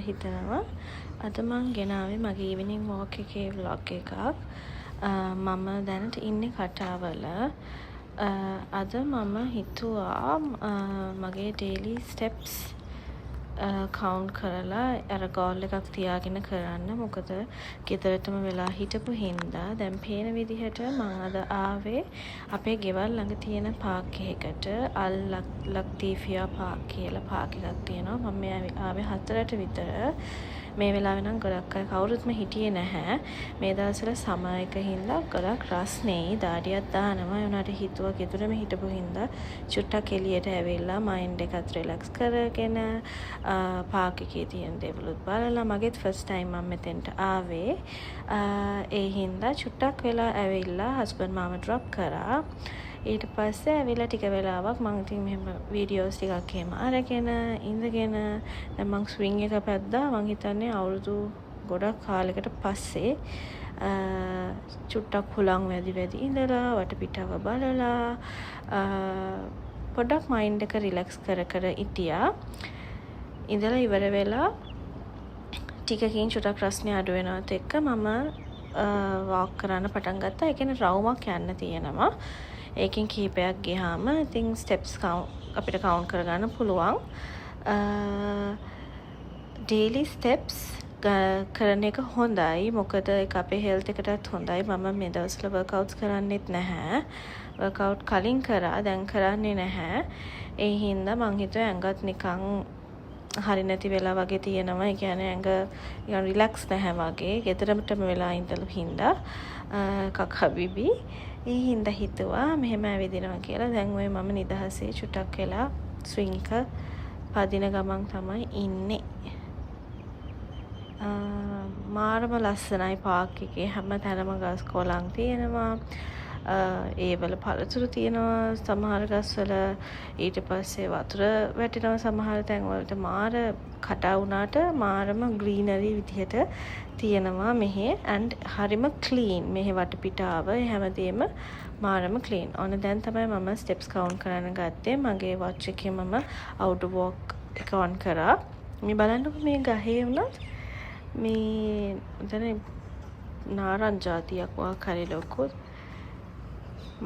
හිතනවා. අද මං ගෙනාවේ මගේ ඉවිනිං වෝක් එකේ vlog එකක්. මම දැනට ඉන්නේ කටාවල. අද මම හිතුවා මගේ daily steps කවුන්ට් කරලා අර ගෝල් එකක් තියාගෙන කරන්න. මොකද ගෙදරටම වෙලා හිටපු හින්දා දැන් පේන විදිහට මම අද ආවේ අපේ ගෙවල් ළඟ තියෙන පාක් එකකට. අල් ලක්දීෆියා පාක් කියලා පාක් එකක් තියෙනවා. මම ආවේ 4ට විතර. මේ වෙලාවේ නම් ගොඩක් අය කවුරුත්ම හිටියේ නැහැ. මේ දවස්වල සමර් එක හින්දා ගොඩක් රස්නේ දාඩියක් දානවා. ඒ උනාට හිතුවා ගෙදරම හිටපු හින්දා චුට්ටක් එළියට ඇවිල්ලා මයින්ඩ් එකත් රිලැක්ස් කරගෙන පාක් එකේ තියෙන දේවලුත් බලලා මගේත් ෆස්ට් ටයිම් මම මෙතෙන්ට ආවේ. ඒ හින්දා චුට්ටක් වෙලා ඇවිල්ලා හස්බන්ඩ් මාව ඩ්‍රොප් කරා. ඊට පස්සේ ඇවිල්ලා ටික වෙලාවක් මම ඉතින් මෙහෙම වීඩියෝස් ටිකක් එහෙම අරගෙන ඉඳගෙන දැන් මං ස්විං එක පැද්දා. මං හිතන්නේ අවුරුදු ගොඩක් කාලයකට පස්සේ චුට්ටක් හුලං වැඩි ඉඳලා වටපිටාව බලලා පොඩ්ඩක් මයින්ඩ් එක රිලැක්ස් කර හිටියා. ඉඳලා ඉවර වෙලා ටිකකින් චුට්ටක් රස්නේ අඩු වෙනවත් එක්ක මම වොක් කරන්න පටන් ගත්තා. ඒ කියන්නේ රවුමක් යන්න තියෙනවා. ඒකෙන් කීපයක් ගියාම ඉතින් ස්ටෙප්ස් අපිට කවුන්ට් කරගන්න පුළුවන්. ඩේලි ස්ටෙප්ස් කරන එක හොඳයි. මොකද ඒක අපේ හෙල්ත් එකටත් හොඳයි. මම මේ දවස්වල වර්ක්අවුට්ස් කරන්නෙත් නැහැ. වර්ක්අවුට් කලින් කරා දැන් කරන්නේ නැහැ. ඒ හින්දා මං හිතුවා ඇඟත් නිකන් හරි නැති වෙලා වගේ තියෙනවා. ඒ කියන්නේ ඇඟ නිකන් රිලැක්ස් නැහැ වගේ. ගෙදරටම වෙලා ඉඳලා හින්දා කක් හබිබි. ඒ හින්දා හිතුවා මෙහෙම ඇවිදිනවා කියලා. දැන් ඔය මම නිදහසේ චුට්ටක් වෙලා ස්විං එක පදින ගමන් තමයි ඉන්නේ. මාරම ලස්සනයි පාක් එකේ. හැම තැනම ගස් කොළන් තියෙනවා. ඒවල පළතුරු තියෙනවා සමහර ගස්වල. ඊට පස්සේ වතුර වැටෙනවා සමහර තැන් වලට. මාර කටා වුණාට මාරම ග්‍රීනරි විදිහට තියෙනවා මෙහෙ. and හරිම ක්ලීන්. මෙහෙ වටපිටාව හැමදේම මාරම ක්ලීන්. ඔන්න දැන් තමයි මම ස්ටෙප්ස් කවුන්ට් කරන්න ගත්තේ. මගේ වොච් එකේ මම අවුට් වොක් එක ඔන් කරා. මේ බලන්නකො මේ ගහේ වුණත් මේ දැන් නාරං ජාතියක් වගේ කරේ ලොකු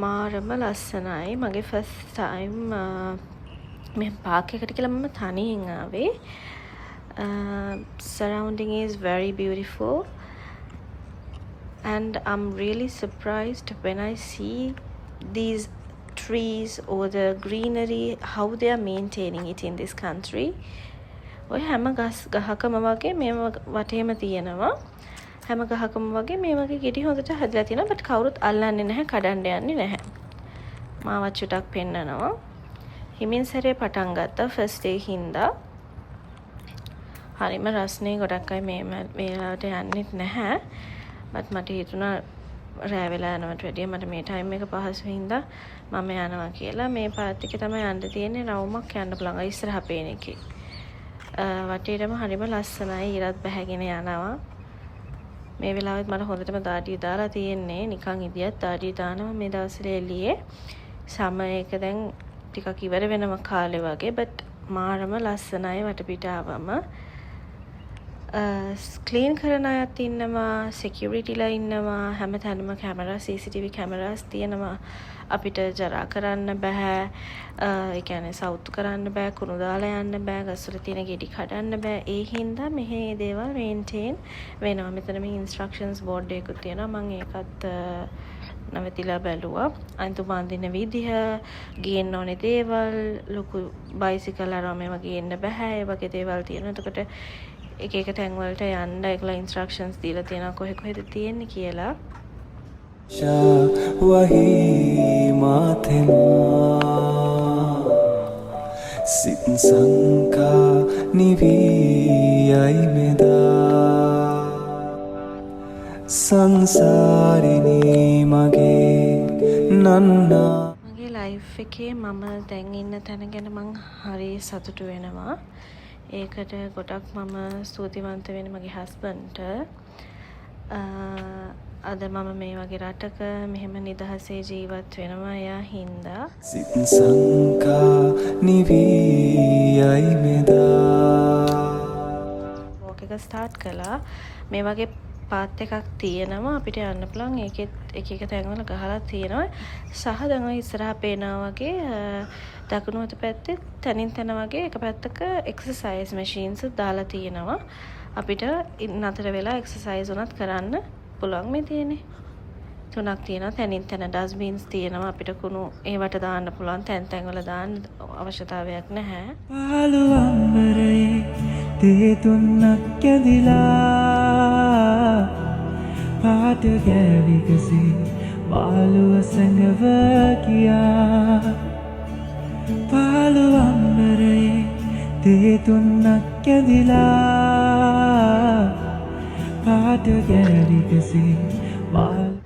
මාරම ලස්සනයි. මගේ ෆස්ට් ටයිම් මේ පාක් එකට කියලා මම තනියෙන් ආවේ. Surrounding is very beautiful and I'm really surprised when I see these trees or the greenery, how they are maintaining it in this country. ඔය හැම ගහකම වගේ මේ වටේම තියෙනවා. හැම ගහකම වගේ මේ වගේ ගෙඩි හොඳට හදලා තියෙනවා. බට් කවුරුත් අල්ලන්නේ නැහැ, කඩන්න යන්නේ නැහැ. මාවත් චුටක් පෙන්නනවා. හිමින් සැරේ පටන් ගත්තා ෆස්ට් ඩේ හින්දා. හරිම රස්නේ ගොඩක් අය මේ වෙලාවට යන්නෙත් නැහැ. බට් මට හිතුණා රෑ වෙලා යනවට වැඩිය මට මේ ටයිම් එක පහසු හින්දා මම යනවා කියලා. මේ පාත් එකේ තමයි යන්න තියෙන්නේ. රවුමක් යන්න පුළුවන් ඉස්සරහ පේන එකේ. වටේටම හරිම ලස්සනයි. ඉරත් බැහැගෙන යනවා. මේ වෙලාවෙත් මට හොඳටම දාඩිය දාලා තියෙන්නේ. නිකන් ඉදියත් දාඩිය දානවා මේ දවස්වල එළියේ. සමර් එක දැන් ටිකක් ඉවර වෙනම කාලේ වගේ. බට් මාරම ලස්සනයි වටපිටාවම. ක්ලීන් කරන අයත් ඉන්නවා, සිකියුරිටිලා ඉන්නවා. හැම තැනම කැමරා, CCTV කැමරාස් තියෙනවා. අපිට ජරා කරන්න බෑ. ඒ කියන්නේ සවුත් කරන්න බෑ, කුණු දාලා යන්න බෑ, ගස්වල තියෙන ගෙඩි කඩන්න බෑ. ඒ හින්දා මෙහි දේවල් මේන්ටේන් වෙනවා. මෙතන මේ ඉන්ස්ට්‍රක්ෂන්ස් බෝඩ් එකකුත් තියෙනවා. මම ඒකත් නවතිලා බැලුවා. අන්තිම අඳින විදිහ, ගේන්න ඕනේ දේවල්, ලොකු බයිසිකල් අරම මේ වගේ එන්න බෑ. ඒ වගේ දේවල් තියෙනවා. එතකොට එක එක තැන් වලට යන්න ඒගොල්ලෝ ඉන්ස්ට්‍රක්ෂන්ස් දීලා තියෙනවා කොහෙද තියෙන්නේ කියලා. वही माथेमा සිත් සංකා නිවියයි මෙදා සංසාරිනී මගේ නන්නා. මගේ ලයිෆ් එකේ මම දැන් ඉන්න තැන ගැන මං හරි සතුටු වෙනවා. ඒකට ගොඩක් මම ස්තුතිවන්ත වෙන මගේ හස්බන්ඩ්ට. අද මම මේ වගේ රටක මෙහෙම නිදහසේ ජීවත් වෙනවා එයා හින්දා. සිත් සංකා නිවියයි මෙදා එක ස්ටාර්ට් කළා. මේ වගේ පාත් එකක් තියෙනවා අපිට යන්න පුළුවන්. ඒකෙත් එක එක තැන්වල ගහලා තියෙනවා. සහ දැන් ඔය ඉස්සරහා පේනවා වගේ දකුණු අත පැත්තේ තනින් තන වගේ එක පැත්තක එක්සර්සයිස් මැෂින්ස් දාලා තියෙනවා. අපිට නතර වෙලා එක්සර්සයිස් උනත් කරන්න පුළුවන් මේ තියෙන්නේ. 3ක් තියෙනවා. තනින් තන ඩස්බින්ස් තියෙනවා. අපිට කුණු ඒවට දාන්න පුළුවන්. තැන් වල දාන්න අවශ්‍යතාවයක් නැහැ. පාළුවම්බරේ තේ තුන්නක් ඇඳිලා පාට ගෑවිකසේ පාළුව සැඟව කියා පාළුවම්බරේ තේ තුන්නක් ඇඳිලා පාට ගෑවිකසේ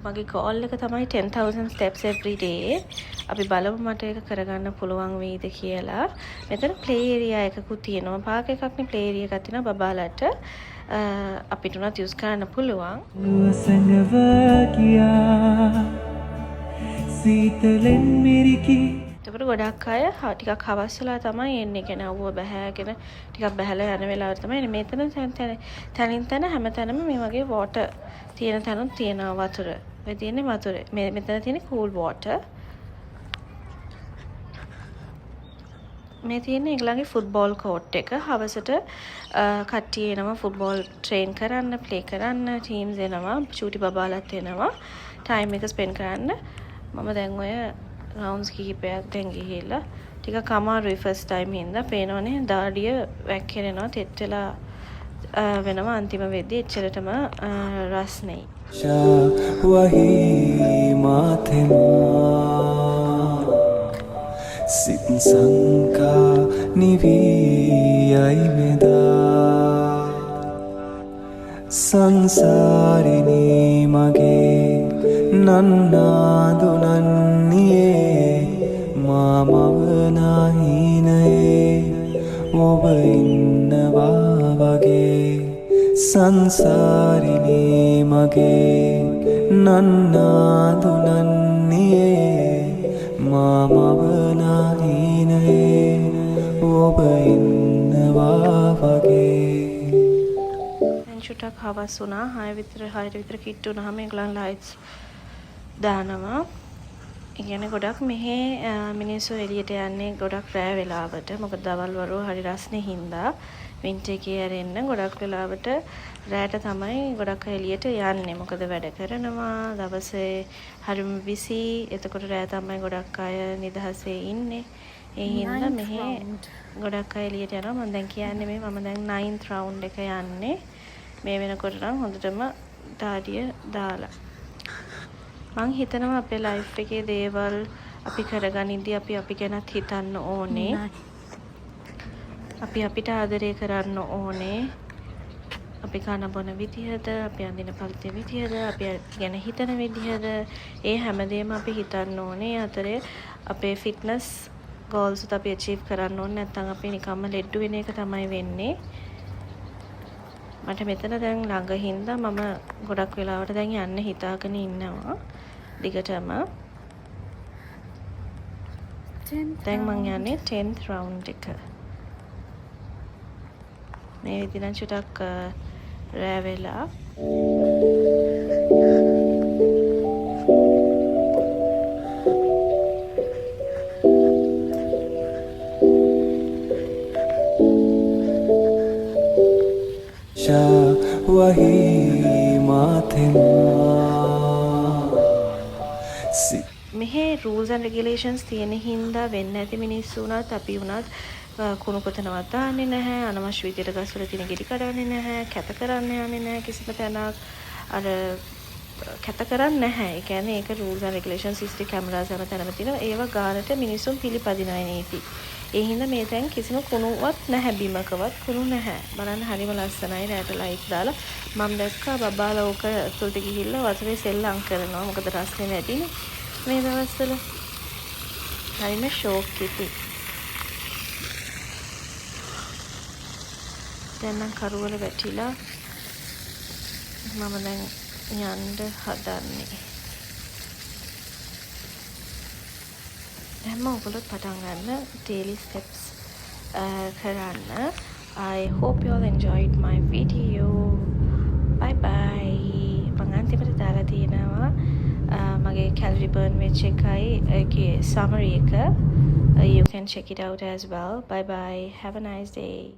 මගේ ගෝල් එක තමයි 10,000 steps every day. අපි බලමු මට ඒක කරගන්න පුළුවන් වෙයිද කියලා. මෙතන play area එකකුත් තියෙනවා. පාක් එකක් නේ play area එකක් තියෙනවා බබාලට. අපිට උනත් යූස් කරන්න පුළුවන්. සැඟව කියා සීතලෙන් මිරිකි. ඒකට ගොඩක් අය ටිකක් හවස් වෙලා තමයි එන්නේ. කියන්නේ අවුව බහැගෙන ටිකක් බහැලා යන වෙලාවට තමයි එන්නේ. මෙතන තනින් තන හැමතැනම මේ වගේ water තියෙන තැනුත් තියෙනවා වතුර. ඔය තියෙන්නේ වතුර. මෙතන තියෙන්නේ cool water. මේ තියෙන්නේ ඒගොල්ලන්ගේ ෆුට්බෝල් කෝට් එක. හවසට කට්ටිය එනවා ෆුට්බෝල් ට්‍රේන් කරන්න, ප්ලේ කරන්න, ටීම්ස් එනවා, චූටි බබාලත් එනවා. ටයිම් එක ස්පෙන්ඩ් කරන්න. මම දැන් ඔය රවුන්ඩ්ස් කිහිපයක් දැන් ගිහිල්ලා ටිකක් අමාරුයි ෆස්ට් ටයිම් හින්දා. පේනවනේ දාඩිය වැක්කිරෙනවා, තෙත් වෙලා වෙනවා අන්තිම වෙද්දී එච්චරටම රස්නෙයි. වහි මාතෙමා සිත් සංකා නිවී යයි මෙදා සංසාරිනී මගේ නන්නාදුනන්නියේ මාමවනාහිනයේ ඔබ ඉන්නවා වගේ සංසාරිනී මගේ නන්නාදුනන්නියේ මාමවනාහිනයේ ඔබ ඉන්නවා වගේ. චුට්ටක් හවස් වුණා. 6ට විතර කිට්ටු වුණාම ඒගොල්ලන් ලයිට්ස් දානවා. ඒ කියන්නේ ගොඩක් මෙහි මිනිස්සු එළියට යන්නේ ගොඩක් රෑ වෙලාවට. මොකද දවල් වරුව හරි රස්නේ හින්දා වින්ටර් එකේ ඇරෙන්න ගොඩක් වෙලාවට රෑට තමයි ගොඩක් එළියට යන්නේ. මොකද වැඩ කරනවා දවසේ හරිම බිසි. එතකොට රෑ තමයි ගොඩක් අය නිදහසේ ඉන්නේ. ඒ හින්දා මෙහි ගොඩක් අය එළියට යනවා. මම දැන් කියන්නේ මේ මම දැන් 9th round එක යන්නේ. මේ වෙනකොට නම් හොඳටම දාඩිය දාලා. මං හිතනවා අපේ ලයිෆ් එකේ දේවල් අපි කරගනිද්දී අපි ගැනත් හිතන්න ඕනේ. අපි අපිට ආදරය කරන්න ඕනේ. අපි කන බොන විදිහද, අපි අඳින පළතුරු විදිහද, අපි ගැන හිතන විදිහද, ඒ හැමදේම අපි හිතන්න ඕනේ. අතරේ අපේ ෆිට්නස් ගෝල්ස් උත් අපි අචීව් කරන්න ඕනේ. නැත්නම් අපි නිකම්ම ලෙඩ වෙන එක තමයි වෙන්නේ. මට මෙතන දැන් ළඟ හින්දා මම ගොඩක් වෙලාවට දැන් යන්න හිතාගෙන ඉන්නවා. දිගටම දැන් මං යන්නේ 10th round එක. මේ විදිහට චුට්ටක් රෑ වෙලා වහි මාතෙමා මෙහි rules and regulations තියෙන හින්දා වෙන්නේ නැති මිනිස්සු උනත් අපි උනත් කුණු කොතනවත් දාන්නේ නැහැ. අනවශ්‍ය විදියට ගස්වල තියෙන ගෙඩි කඩන්නේ නැහැ. කැත කරන්න යන්නේ නැහැ කිසිම තැනක්. අර කැත කරන්නේ නැහැ. ඒ කියන්නේ ඒක rules and regulations CCTV cameras හැම තැනම තියෙනවා. ඒව ගානට මිනිස්සුන් පිළිපදිනයි නීති. ඒ හින්දා මේ දැන් කිසිම කුණුවක් නැහැ. බිමකවත් කුණු නැහැ. බලන්න හරිම ලස්සනයි. රැට ලයිට් දාලා මම දැක්කා බබාලා ඕක ඇතුළට ගිහිල්ලා වතුරේ සෙල්ලම් කරනවා. මොකද රස්නේ නැතිනේ මේ දවස්වල. හරිම ෂෝක් එකයි. දැන් නම් කරුවල වැටිලා මම දැන් යන්න හදන්නේ. හැම ඔයගොල්ලෝ පටන් ගන්න daily steps කරන්න. I hope you all enjoyed my video. burn වෙච්ච එකයි ඒකේ summary එක. You can check it out as well. Bye bye. Have a nice day.